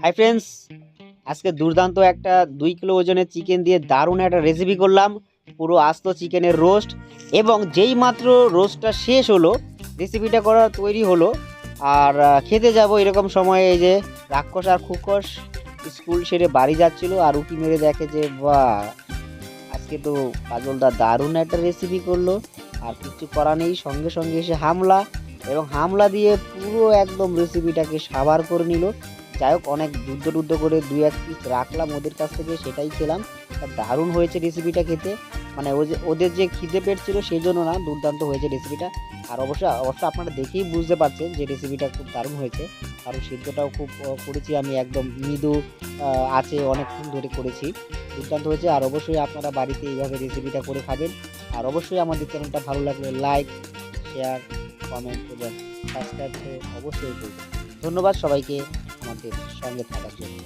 Hi friends, আজকে দুর্দান্ত একটা 2 কিলো ওজনের চিকেন দিয়ে দারুণ একটা রেসিপি করলাম। পুরো আস্ত চিকেনের রোস্ট, এবং যেই মাত্র রোস্টটা শেষ হলো, রেসিপিটা করা তৈরি হলো। আর খেতে যাব এরকম সময়ে এই যে রাক্ষস আর খুকস স্কুল সেরে বাড়ি যাচ্ছিল, আর উঁকি মেরে দেখে যে বাহ, আজকে তো কাজলদা দারুণ একটা রেসিপি করলো। আর কিছু করা নেই, সঙ্গে সঙ্গে এসে হামলা, এবং হামলা দিয়ে পুরো একদম রেসিপিটাকে সাবার করে নিল। যাই হোক, অনেক যুদ্ধ করে 2-1 পিস রাখলাম ওদের কাছ থেকে, সেটাই খেলাম। আর দারুণ হয়েছে রেসিপিটা খেতে। মানে ওদের যে খিদে পেট ছিল সেই জন্য না, দুর্দান্ত হয়েছে রেসিপিটা। আর অবশ্য আপনারা দেখেই বুঝতে পারছেন যে রেসিপিটা খুব দারুণ হয়েছে। কারণ সিদ্ধটাও খুব করেছি আমি, একদম মৃদু আছে, অনেকক্ষণ ধরে করেছি। দুর্দান্ত হয়েছে। আর অবশ্যই আপনারা বাড়িতে এইভাবে রেসিপিটা করে খাবেন। আর অবশ্যই আমাদের চ্যানেলটা ভালো লাগলে লাইক, শেয়ার, কমেন্ট এবং সাবস্ক্রাইব তো অবশ্যই করবেন। ধন্যবাদ সবাইকে আমাদের সঙ্গে থাকার জন্য।